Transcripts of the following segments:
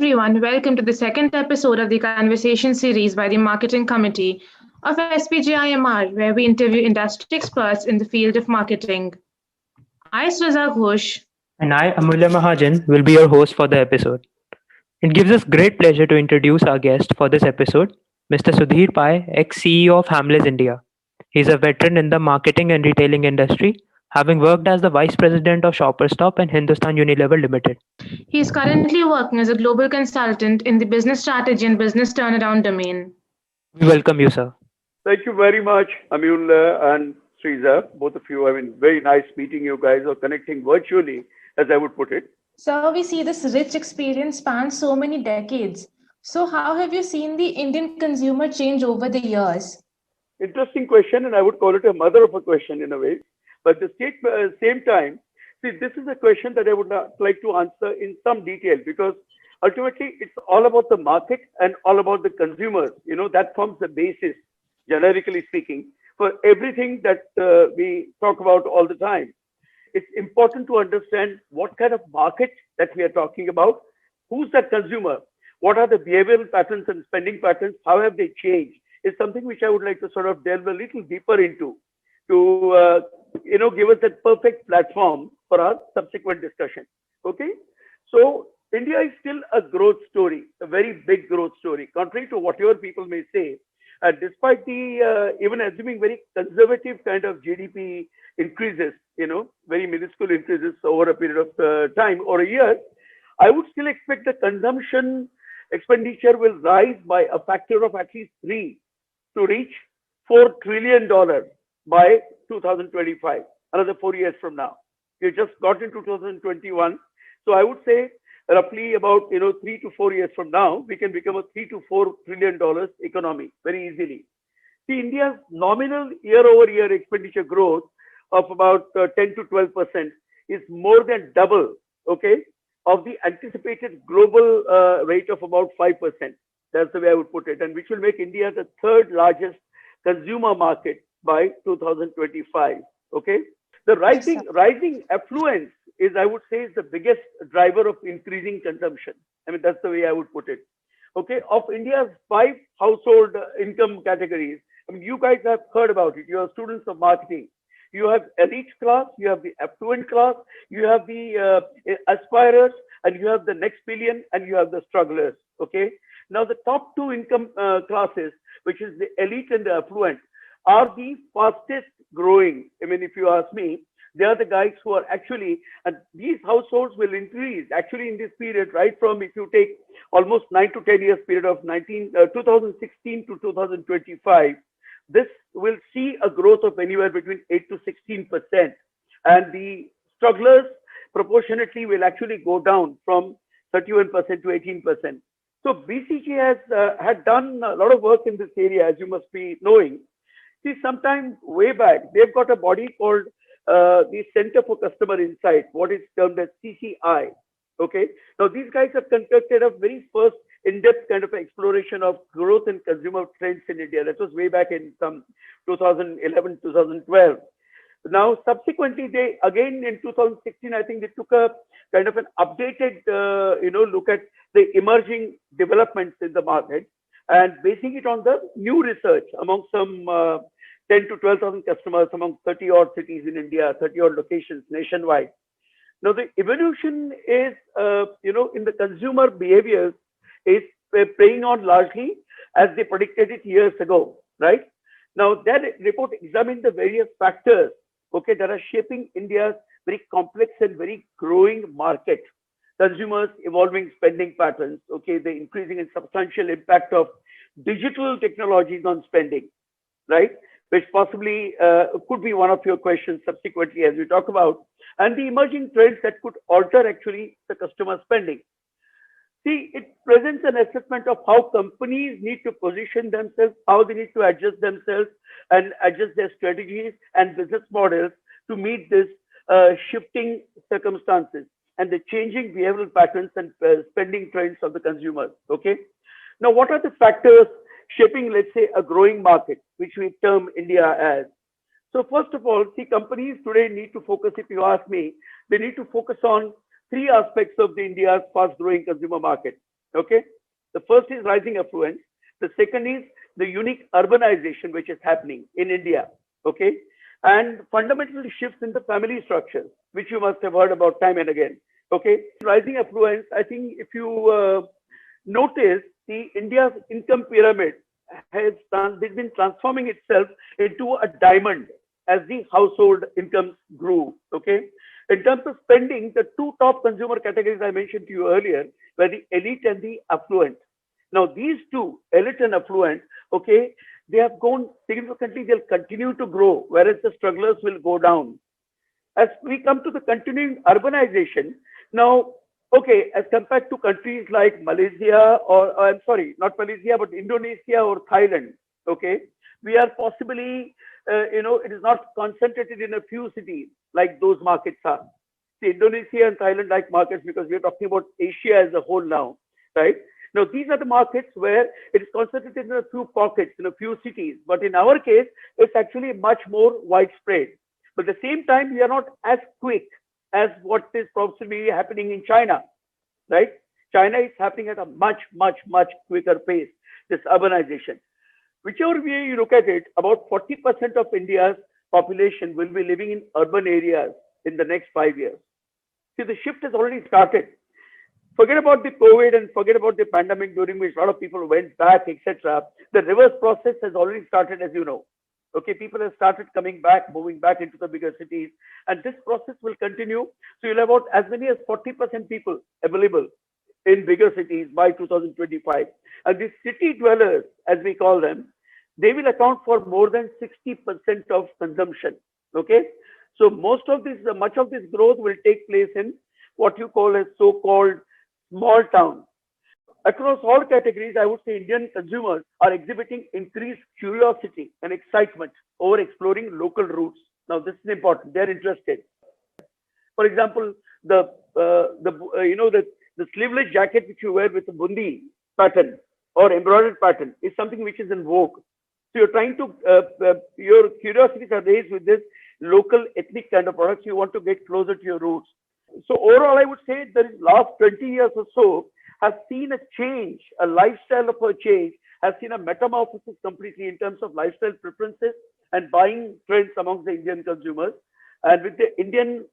everyone, welcome to the second episode of the conversation series by the Marketing Committee of SPGIMR, where we interview industry experts in the field of marketing. I, Sraza Ghosh. And I, Amulya Mahajan, will be your host for the episode. It gives us great pleasure to introduce our guest for this episode, Mr. Sudhir Pai, ex-CEO of Hamleys India. He's a veteran in the marketing and retailing industry, having worked as the Vice President of Shoppers Stop and Hindustan Unilever Limited. He is currently working as a global consultant in the business strategy and business turnaround domain. We welcome you, sir. Thank you very much, Amul and Sriza, both of you. I mean, very nice meeting you guys or connecting virtually, as I would put it. So, we see this rich experience spans so many decades. So, how have you seen the Indian consumer change over the years? Interesting question, and I would call it a mother of a question in a way. But at the same time, see, this is a question that I would like to answer in some detail because ultimately it's all about the market and all about the consumers. You know, that forms the basis, generically speaking, for everything that we talk about all the time. It's important to understand what kind of market that we are talking about, who's that consumer, what are the behavioral patterns and spending patterns, how have they changed, is something which I would like to sort of delve a little deeper into to, give us that perfect platform for our subsequent discussion. Okay. So India is still a growth story, a very big growth story, contrary to whatever people may say. Despite the even assuming very conservative kind of GDP increases, very minuscule increases over a period of time or a year, I would still expect the consumption expenditure will rise by a factor of at least 3 to reach $4 trillion by 2025, another 4 years from now. We just got into 2021. So I would say roughly about 3 to 4 years from now, we can become a $3 to $4 trillion economy very easily. See, India's nominal year-over-year expenditure growth of about 10 to 12% is more than double, okay, of the anticipated global rate of about 5%. That's the way I would put it, and which will make India the third largest consumer market by 2025. Okay, the rising affluence is, I would say, is the biggest driver of increasing consumption. I mean, that's the way I would put it. Okay, of India's 5 household income categories, I mean, you guys have heard about it. You are students of marketing. You have elite class, you have the affluent class, you have the aspirers, and you have the next billion, and you have the strugglers. Okay. Now, the top 2 income classes, which is the elite and the affluent, are the fastest growing. I mean, if you ask me, they are the guys who are actually, and these households will increase actually in this period, right from, if you take almost 9 to 10 years period of 2016 to 2025, this will see a growth of anywhere between 8 to 16%. And the strugglers proportionately will actually go down from 31% to 18%. So BCG has had done a lot of work in this area, as you must be knowing. See, sometime way back, they've got a body called the Center for Customer Insight, what is termed as CCI. Okay. Now, these guys have conducted a very first in-depth kind of exploration of growth and consumer trends in India. That was way back in some 2011, 2012. Now, subsequently, they again in 2016, I think they took a kind of an updated, look at the emerging developments in the market and basing it on the new research among some 10 to 12,000 customers among 30 odd cities in India, 30 odd locations nationwide. Now, the evolution is, in the consumer behaviors is playing on largely as they predicted it years ago, right? Now, that report examined the various factors, okay, that are shaping India's very complex and very growing market. Consumers' evolving spending patterns, okay, the increasing and substantial impact of digital technologies on spending, right? Which possibly could be one of your questions subsequently as we talk about, and the emerging trends that could alter actually the customer spending. See, it presents an assessment of how companies need to position themselves, how they need to adjust themselves and adjust their strategies and business models to meet this shifting circumstances and the changing behavioral patterns and spending trends of the consumers. Okay. Now, what are the factors shaping, let's say, a growing market, which we term India as? So first of all, see, companies today need to focus, if you ask me, they need to focus on 3 aspects of the India's fast growing consumer market. Okay. The first is rising affluence. The second is the unique urbanization which is happening in India. Okay. And fundamental shifts in the family structures, which you must have heard about time and again. Okay. Rising affluence, I think if you notice, the India's income pyramid has been transforming itself into a diamond as the household incomes grew. Okay. In terms of spending, the two top consumer categories I mentioned to you earlier were the elite and the affluent. Now, these two, elite and affluent, okay, they have grown significantly. They'll continue to grow, whereas the strugglers will go down. As we come to the continuing urbanization, now, okay, as compared to countries like Malaysia or I'm sorry, not Malaysia, but Indonesia or Thailand, okay, we are possibly, it is not concentrated in a few cities like those markets are. See, Indonesia and Thailand like markets because we are talking about Asia as a whole now, right? Now, these are the markets where it is concentrated in a few pockets, in a few cities. But in our case, it's actually much more widespread. But at the same time, we are not as quick as what is possibly happening in China, right? China is happening at a much, much, much quicker pace, this urbanization. Whichever way you look at it, about 40% of India's population will be living in urban areas in the next 5 years. See, the shift has already started. Forget about the COVID and forget about the pandemic during which a lot of people went back, etc. The reverse process has already started, as you know. Okay, people have started coming back, moving back into the bigger cities, and this process will continue. So you'll have about as many as 40% people available in bigger cities by 2025. And these city dwellers, as we call them, they will account for more than 60% of consumption. Okay, so much of this growth will take place in what you call as so-called small towns. Across all categories, I would say Indian consumers are exhibiting increased curiosity and excitement over exploring local routes. Now, this is important. They're interested. For example, the sleeveless jacket which you wear with a bundi pattern or embroidered pattern is something which is in vogue. So you're trying to your curiosities are raised with this local ethnic kind of products. You want to get closer to your roots. So overall, I would say the last 20 years or so has seen a change, a lifestyle of a change, has seen a metamorphosis completely in terms of lifestyle preferences and buying trends amongst the Indian consumers. And with the Indian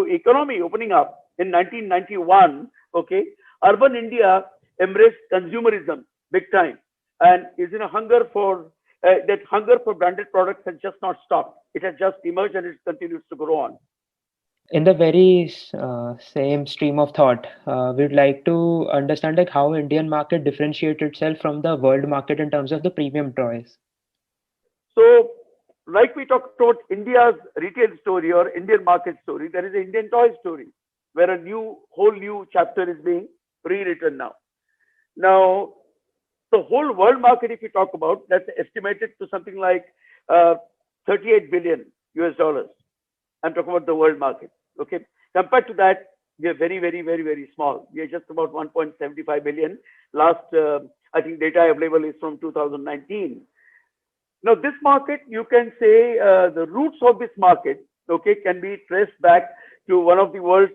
economy opening up in 1991, okay, urban India embraced consumerism big time and is in a hunger for that hunger for branded products has just not stopped. It has just emerged and it continues to grow on. In the very same stream of thought, we'd like to understand like how Indian market differentiates itself from the world market in terms of the premium toys. So, like we talked about India's retail story or Indian market story, there is an Indian toy story where a whole new chapter is being rewritten now. Now, the whole world market, if you talk about, that's estimated to something like 38 billion US dollars. I'm talking about the world market. Okay. Compared to that, we are very, very, very, very small. We are just about 1.75 billion. Last, I think, data available is from 2019. Now, this market, you can say the roots of this market, okay, can be traced back to one of the world's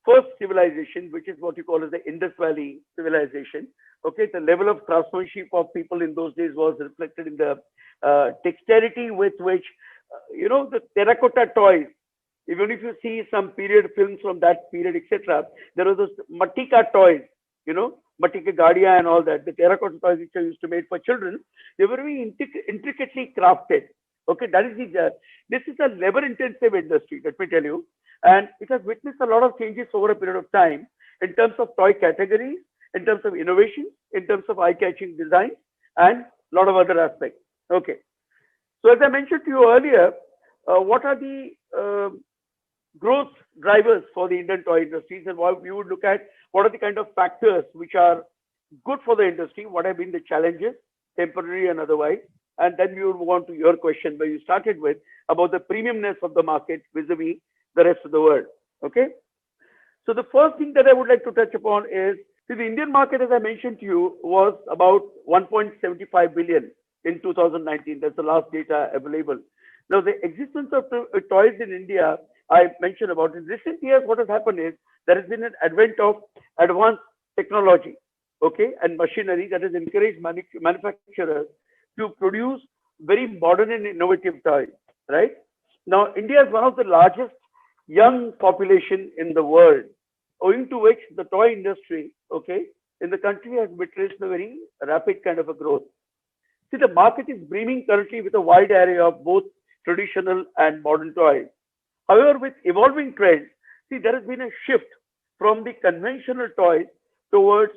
first civilization, which is what you call as the Indus Valley civilization. Okay, the level of craftsmanship of people in those days was reflected in the dexterity with which, the terracotta toys. Even if you see some period films from that period, etc., there were those Matika toys, Matika Gadia and all that, the terracotta toys which are used to made for children. They were very intricately crafted. Okay, this is a labor-intensive industry, let me tell you, and it has witnessed a lot of changes over a period of time in terms of toy categories, in terms of innovation, in terms of eye-catching design, and a lot of other aspects. Okay, so as I mentioned to you earlier, what are the growth drivers for the Indian toy industries, and what we would look at what are the kind of factors which are good for the industry, what have been the challenges, temporary and otherwise, and then we would move on to your question where you started with about the premiumness of the market vis-a-vis the rest of the world. Okay, so the first thing that I would like to touch upon is, see, the Indian market, as I mentioned to you, was about 1.75 billion in 2019. That's the last data available. Now, the existence of toys in India, I mentioned about in recent years, what has happened is there has been an advent of advanced technology, okay, and machinery that has encouraged manufacturers to produce very modern and innovative toys, right? Now, India is one of the largest young population in the world, owing to which the toy industry, okay, in the country has witnessed a very rapid kind of a growth. See, the market is brimming currently with a wide array of both traditional and modern toys. However, with evolving trends, see, there has been a shift from the conventional toys towards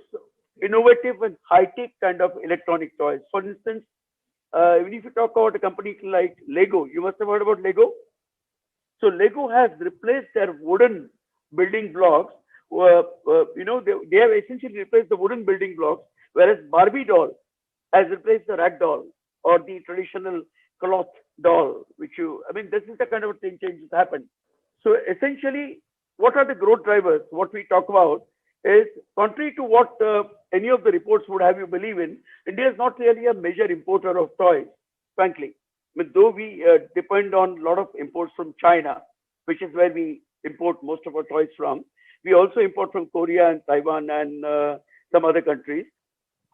innovative and high-tech kind of electronic toys. For instance, even if you talk about a company like Lego, you must have heard about Lego. So Lego has replaced their wooden building blocks. They have essentially replaced the wooden building blocks, whereas Barbie doll has replaced the rag doll or the traditional cloth doll, this is the kind of thing change that happened. So essentially, what are the growth drivers? What we talk about is contrary to what any of the reports would have you believe in, India is not really a major importer of toys, frankly. Though we depend on a lot of imports from China, which is where we import most of our toys from. We also import from Korea and Taiwan and some other countries.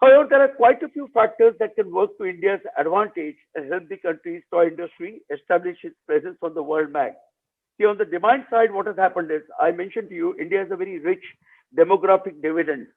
However, there are quite a few factors that can work to India's advantage and help the country's toy industry establish its presence on the world map. See, on the demand side, what has happened is, I mentioned to you, India has a very rich demographic dividend.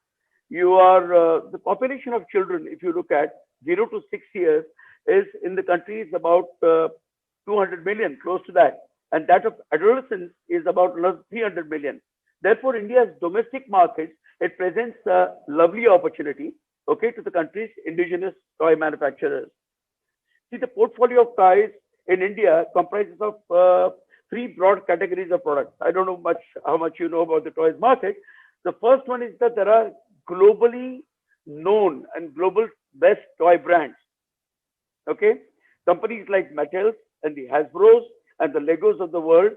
The population of children, if you look at 0 to 6 years, is in the country is about 200 million, close to that. And that of adolescents is about another 300 million. Therefore, India's domestic market, it presents a lovely opportunity, okay, to the country's indigenous toy manufacturers. See, the portfolio of toys in India comprises of 3 broad categories of products. I don't know how much you know about the toys market. The first one is that there are globally known and global best toy brands. Okay, companies like Mattel and the Hasbros and the Legos of the world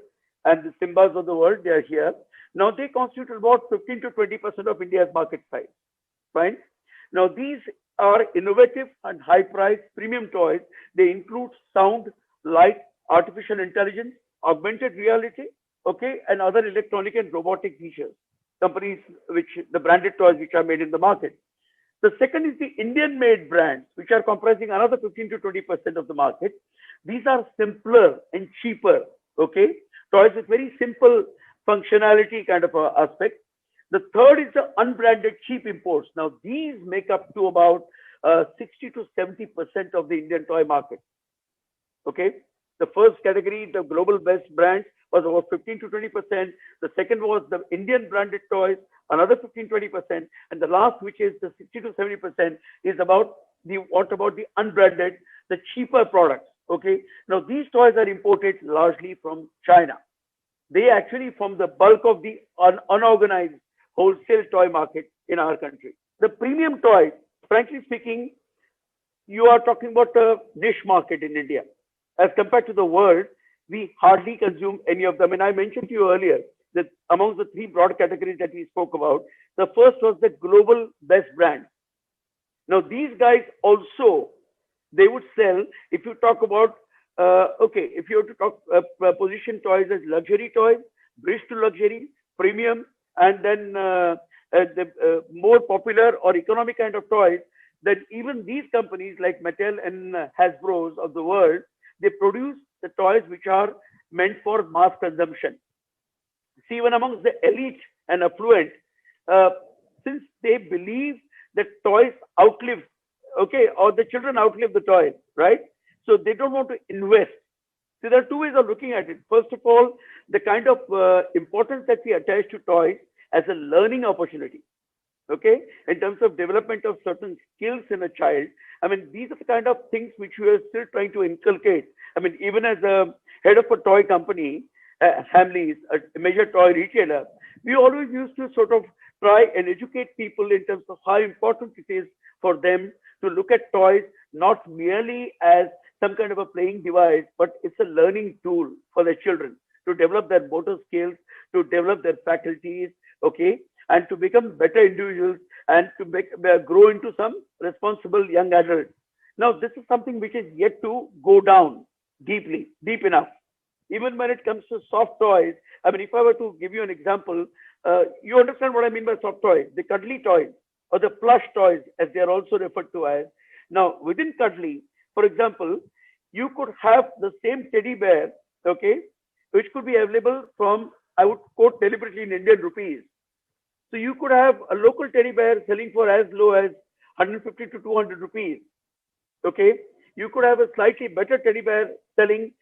and the Simbas of the world, they are here. Now they constitute about 15 to 20% of India's market size. Fine. Now these are innovative and high-priced premium toys. They include sound, light, artificial intelligence, augmented reality, okay, and other electronic and robotic features. Companies the branded toys which are made in the market. The second is the Indian-made brands, which are comprising another 15 to 20% of the market. These are simpler and cheaper, okay? Toys with very simple functionality kind of aspect. The third is the unbranded cheap imports. Now, these make up to about 60 to 70% of the Indian toy market, okay? The first category, the global best brands, was about 15 to 20%. The second was the Indian branded toys, another 15, 20%. And the last, which is the 60 to 70%, is about the unbranded, the cheaper products. Okay. Now, these toys are imported largely from China. They actually form the bulk of the unorganized wholesale toy market in our country. The premium toys, frankly speaking, you are talking about a niche market in India. As compared to the world, we hardly consume any of them. And I mentioned to you earlier that amongst the 3 broad categories that we spoke about, the first was the global best brand. Now, these guys also, they would sell, if you talk about, if you have to talk, position toys as luxury toys, bridge to luxury, premium, and then the more popular or economic kind of toys, then even these companies like Mattel and Hasbro's of the world, they produce the toys which are meant for mass consumption. See, even amongst the elite and affluent, since they believe that toys outlive, okay, or the children outlive the toy, right? So they don't want to invest. So there are 2 ways of looking at it. First of all, the kind of importance that we attach to toys as a learning opportunity, okay, in terms of development of certain skills in a child. I mean, these are the kind of things which we are still trying to inculcate. I mean, even as a head of a toy company, Hamleys, a major toy retailer, we always used to sort of try and educate people in terms of how important it is for them to look at toys not merely as some kind of a playing device, but it's a learning tool for their children to develop their motor skills, to develop their faculties, okay, and to become better individuals and to grow into some responsible young adults. Now, this is something which is yet to go down deep enough. Even when it comes to soft toys, I mean, if I were to give you an example, You understand what I mean by soft toys, the cuddly toys or the plush toys, as they are also referred to as. Now, within cuddly, for example, you could have the same teddy bear, okay, which could be available from, I would quote deliberately in Indian rupees. So you could have a local teddy bear selling for as low as 150 to 200 rupees. Okay, you could have a slightly better teddy bear selling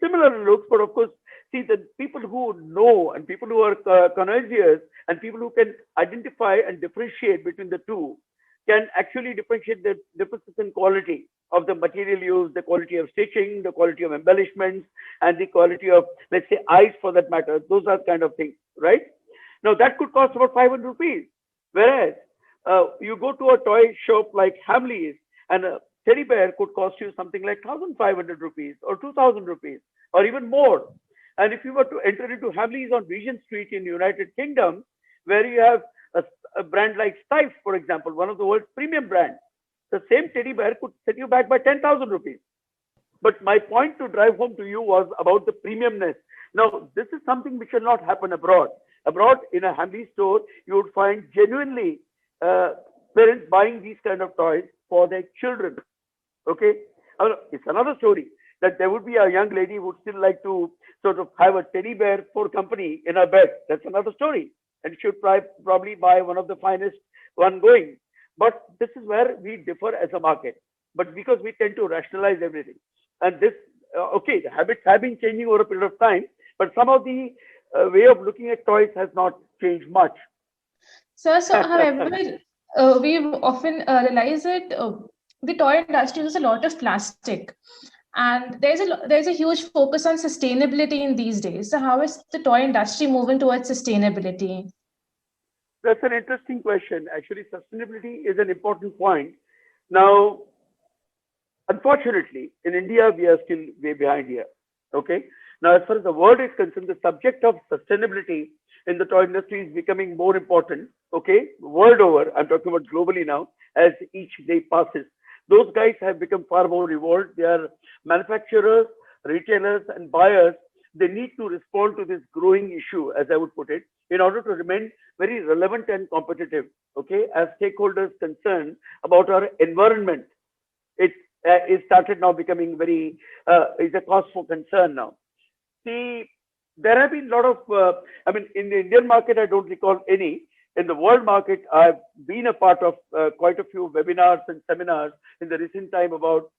similar looks, but of course, see the people who know and people who are connoisseurs and people who can identify and differentiate between the two can actually differentiate the differences in quality of the material used, the quality of stitching, the quality of embellishments, and the quality of, let's say, eyes for that matter. Those are kind of things, right? Now that could cost about 500 rupees. Whereas you go to a toy shop like Hamleys and a teddy bear could cost you something like 1,500 rupees or 2,000 rupees or even more. And if you were to enter into Hamleys on Regent Street in the United Kingdom, where you have a brand like Steiff, for example, one of the world's premium brands, the same teddy bear could set you back by 10,000 rupees. But my point to drive home to you was about the premiumness. Now, this is something which will not happen abroad. Abroad, in a Hamleys store, you would find genuinely parents buying these kind of toys for their children. Okay, it's another story that there would be a young lady who would still like to sort of have a teddy bear for company in her bed. That's another story, and she would probably buy one of the finest one going. But this is where we differ as a market. But because we tend to rationalize everything, and this okay, the habits have been changing over a period of time, but somehow the way of looking at toys has not changed much. So however, we've often realized that the toy industry uses a lot of plastic, and there's a huge focus on sustainability in these days. So how is the toy industry moving towards sustainability? That's an interesting question. Actually, sustainability is an important point. Now, unfortunately, in India, we are still way behind here. Okay. Now, as far as the world is concerned, the subject of sustainability in the toy industry is becoming more important. Okay. World over, I'm talking about globally now, as each day passes. Those guys have become far more evolved. They are manufacturers, retailers, and buyers. They need to respond to this growing issue, as I would put it, in order to remain very relevant and competitive. Okay. As stakeholders concerned about our environment, it started now becoming very, is a cause for concern now. See, there have been a lot of, I mean, in the Indian market, I don't recall any. In the world market, I've been a part of quite a few webinars and seminars in the recent time about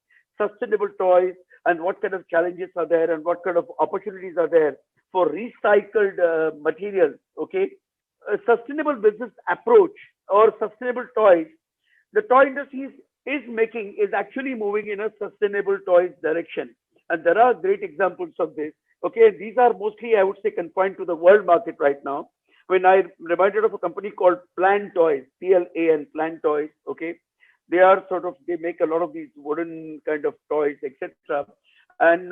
sustainable toys and what kind of challenges are there and what kind of opportunities are there for recycled materials. Okay, a sustainable business approach or sustainable toys, the toy industry is actually moving in a sustainable toys direction, and there are great examples of this. Okay, these are mostly, I would say, confined to the world market right now. When I reminded of a company called Plan Toys, PLAN, Plan Toys. Okay, they are sort of, they make a lot of these wooden kind of toys, etc. And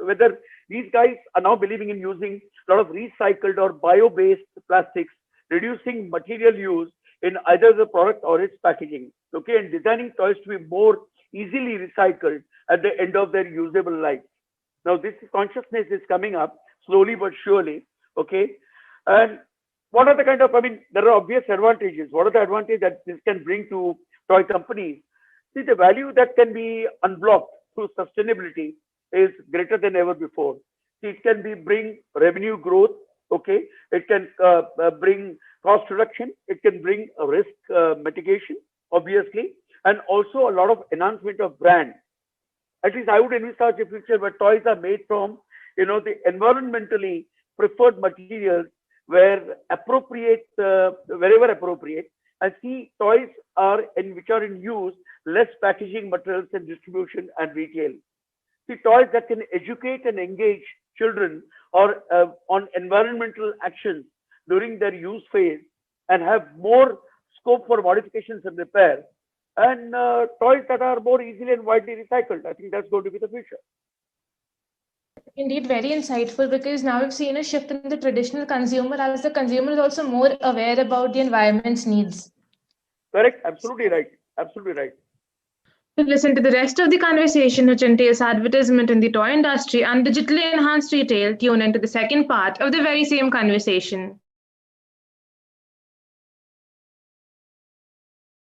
whether these guys are now believing in using a lot of recycled or bio-based plastics, reducing material use in either the product or its packaging. Okay, and designing toys to be more easily recycled at the end of their usable life. Now, this consciousness is coming up slowly but surely. Okay, and what are the kind of, I mean, there are obvious advantages. What are the advantages that this can bring to toy companies? See, the value that can be unblocked through sustainability is greater than ever before. See, it can bring revenue growth. Okay, it can bring cost reduction. It can bring risk mitigation, obviously, and also a lot of enhancement of brand. At least I would envisage a future where toys are made from, you know, the environmentally preferred materials where appropriate, wherever appropriate, and see toys are which are in use, less packaging materials and distribution and retail. See, toys that can educate and engage children or on environmental actions during their use phase and have more scope for modifications and repair, and toys that are more easily and widely recycled. I think that's going to be the future. Indeed, very insightful, because now we've seen a shift in the traditional consumer as the consumer is also more aware about the environment's needs. Correct. Absolutely right. Absolutely right. To listen to the rest of the conversation, which entails advertisement in the toy industry and digitally enhanced retail, tune into the second part of the very same conversation.